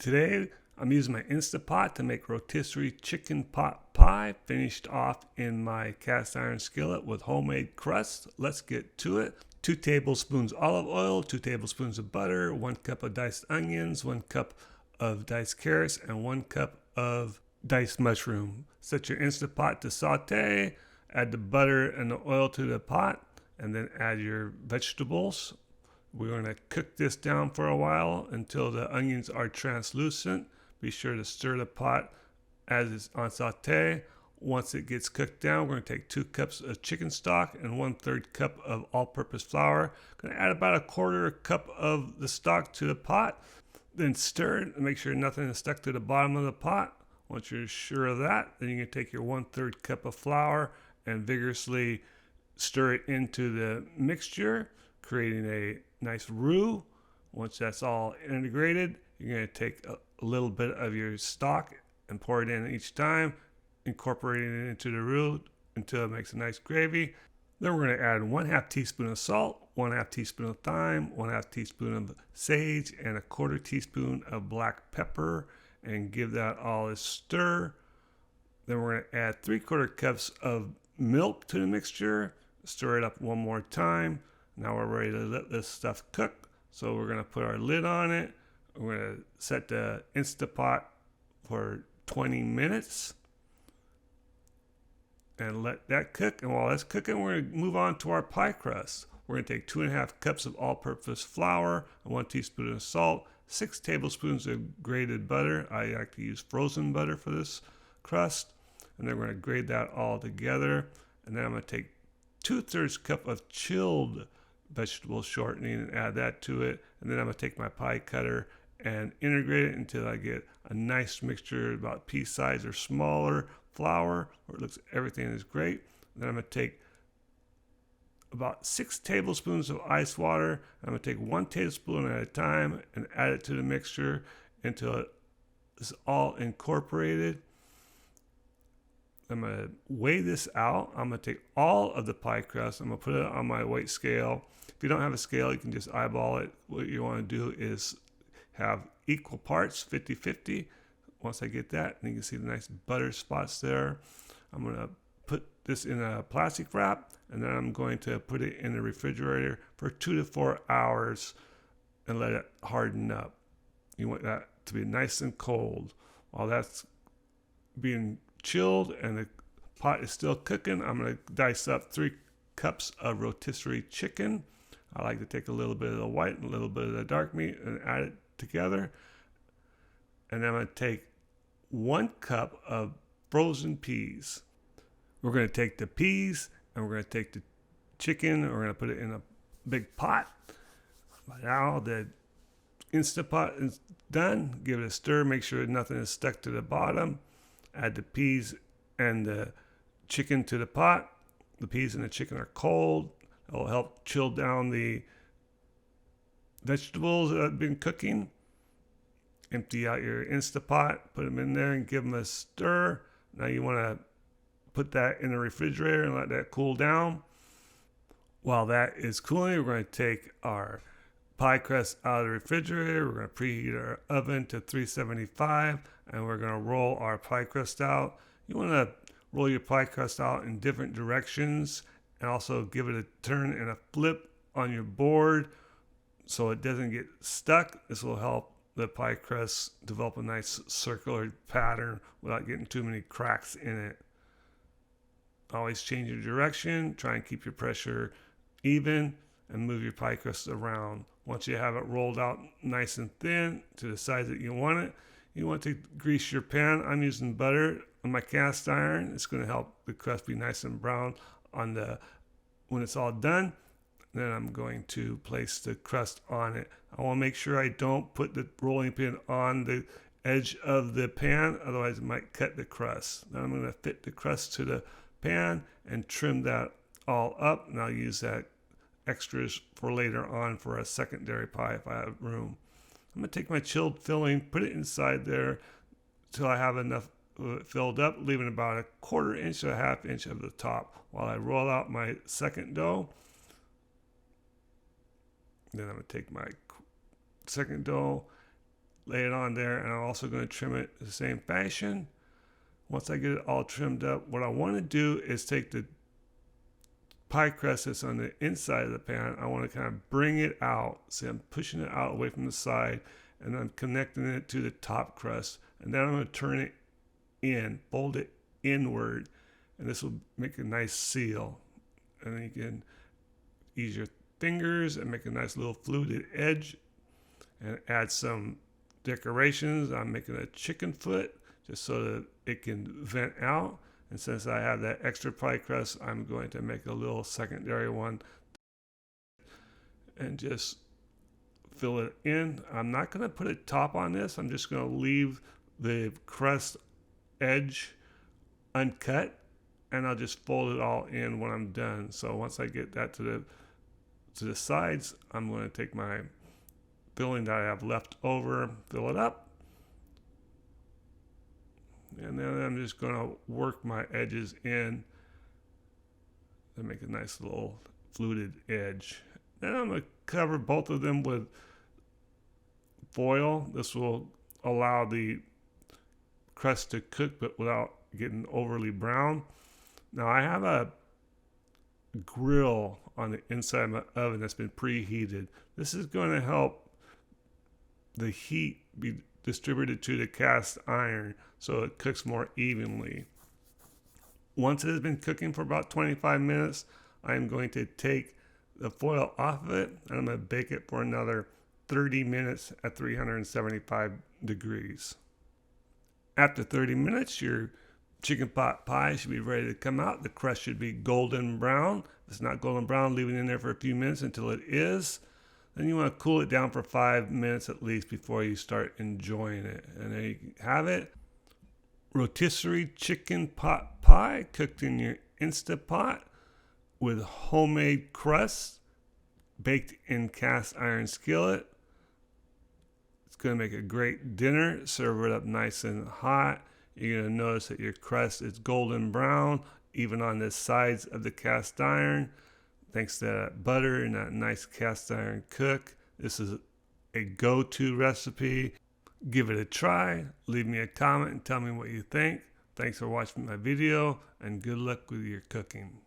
Today, I'm using my Instapot to make rotisserie chicken pot pie, finished off in my cast iron skillet with homemade crust. Let's get to it. 2 tablespoons olive oil, 2 tablespoons of butter, 1 cup of diced onions, 1 cup of diced carrots, and 1 cup of diced mushroom. Set your Instapot to saute, add the butter and the oil to the pot, and then add your vegetables. We're going to cook this down for a while until the onions are translucent. Be sure to stir the pot as it's on saute. Once it gets cooked down, we're going to take 2 cups of chicken stock and 1/3 cup of all-purpose flour. Going to add about a 1/4 cup of the stock to the pot. Then stir it and make sure nothing is stuck to the bottom of the pot. Once you're sure of that, then you can take your 1/3 cup of flour and vigorously stir it into the mixture, creating a nice roux. Once that's all integrated, you're going to take a little bit of your stock and pour it in each time, incorporating it into the roux until it makes a nice gravy. Then we're going to add 1/2 teaspoon of salt, 1/2 teaspoon of thyme, 1/2 teaspoon of sage, and a 1/4 teaspoon of black pepper, and give that all a stir. Then we're going to add 3/4 cups of milk to the mixture. Stir it up one more time. Now we're ready to let this stuff cook. So we're going to put our lid on it. We're going to set the Instapot for 20 minutes and let that cook. And while that's cooking, we're going to move on to our pie crust. We're going to take 2.5 cups of all-purpose flour, 1 teaspoon of salt, 6 tablespoons of grated butter. I like to use frozen butter for this crust. And then we're going to grate that all together. And then I'm going to take 2/3 cup of chilled vegetable shortening and add that to it. And then I'm going to take my pie cutter and integrate it until I get a nice mixture about pea size or smaller flour where it looks everything is great. And then I'm going to take about 6 tablespoons of ice water. I'm going to take 1 tablespoon at a time and add it to the mixture until it's all incorporated. I'm going to weigh this out. I'm going to take all of the pie crust. I'm going to put it on my weight scale. If you don't have a scale, you can just eyeball it. What you want to do is have equal parts, 50-50. Once I get that, and you can see the nice butter spots there. I'm going to put this in a plastic wrap, and then I'm going to put it in the refrigerator for 2 to 4 hours and let it harden up. You want that to be nice and cold. While that's being chilled and the pot is still cooking, I'm going to dice up 3 cups of rotisserie chicken. I like to take a little bit of the white and a little bit of the dark meat and add it together. And then I'm going to take 1 cup of frozen peas. We're going to take the peas and we're going to take the chicken and we're going to put it in a big pot. Now the Instapot is done. Give it a stir. Make sure nothing is stuck to the bottom. Add the peas and the chicken to the pot. The peas and the chicken are cold. It will help chill down the vegetables that have been cooking. Empty out your Instapot, put them in there and give them a stir. Now you want to put that in the refrigerator and let that cool down. While that is cooling, we're going to take our pie crust out of the refrigerator. We're going to preheat our oven to 375 and we're going to roll our pie crust out. You want to roll your pie crust out in different directions and also give it a turn and a flip on your board so it doesn't get stuck. This will help the pie crust develop a nice circular pattern without getting too many cracks in it. Always change your direction. Try and keep your pressure even and move your pie crust around. Once you have it rolled out nice and thin to the size that you want it, you want to grease your pan. I'm using butter on my cast iron. It's going to help the crust be nice and brown when it's all done. Then I'm going to place the crust on it. I want to make sure I don't put the rolling pin on the edge of the pan, otherwise it might cut the crust. Then I'm going to fit the crust to the pan and trim that all up, and I'll use that extras for later on for a secondary pie if I have room. I'm going to take my chilled filling, put it inside there till I have enough of it filled up, leaving about 1/4 inch to 1/2 inch of the top while I roll out my second dough. Then I'm going to take my second dough, lay it on there, and I'm also going to trim it the same fashion. Once I get it all trimmed up, what I want to do is take the pie crust that's on the inside of the pan. I want to kind of bring it out. See, I'm pushing it out away from the side, and I'm connecting it to the top crust. And then I'm going to turn it in, fold it inward, and this will make a nice seal. And then you can use your fingers and make a nice little fluted edge and add some decorations. I'm making a chicken foot just so that it can vent out. And since I have that extra pie crust, I'm going to make a little secondary one and just fill it in. I'm not going to put a top on this. I'm just going to leave the crust edge uncut, and I'll just fold it all in when I'm done. So once I get that to the sides, I'm going to take my filling that I have left over, fill it up, and then I'm just going to work my edges in to make a nice little fluted edge. Then I'm going to cover both of them with foil. This will allow the crust to cook but without getting overly brown. Now I have a grill on the inside of my oven that's been preheated. This is going to help the heat be distributed to the cast iron so it cooks more evenly. Once it has been cooking for about 25 minutes, I'm going to take the foil off of it, and I'm going to bake it for another 30 minutes at 375 degrees. After 30 minutes, your chicken pot pie should be ready to come out. The crust should be golden brown. If it's not golden brown, leave it in there for a few minutes until it is. Then you want to cool it down for 5 minutes at least before you start enjoying it. And there you have it. Rotisserie chicken pot pie cooked in your Instapot with homemade crust baked in cast iron skillet. It's going to make a great dinner. Serve it up nice and hot. You're going to notice that your crust is golden brown, even on the sides of the cast iron. Thanks to that butter and that nice cast iron cook. This is a go-to recipe. Give it a try. Leave me a comment and tell me what you think. Thanks for watching my video, and good luck with your cooking.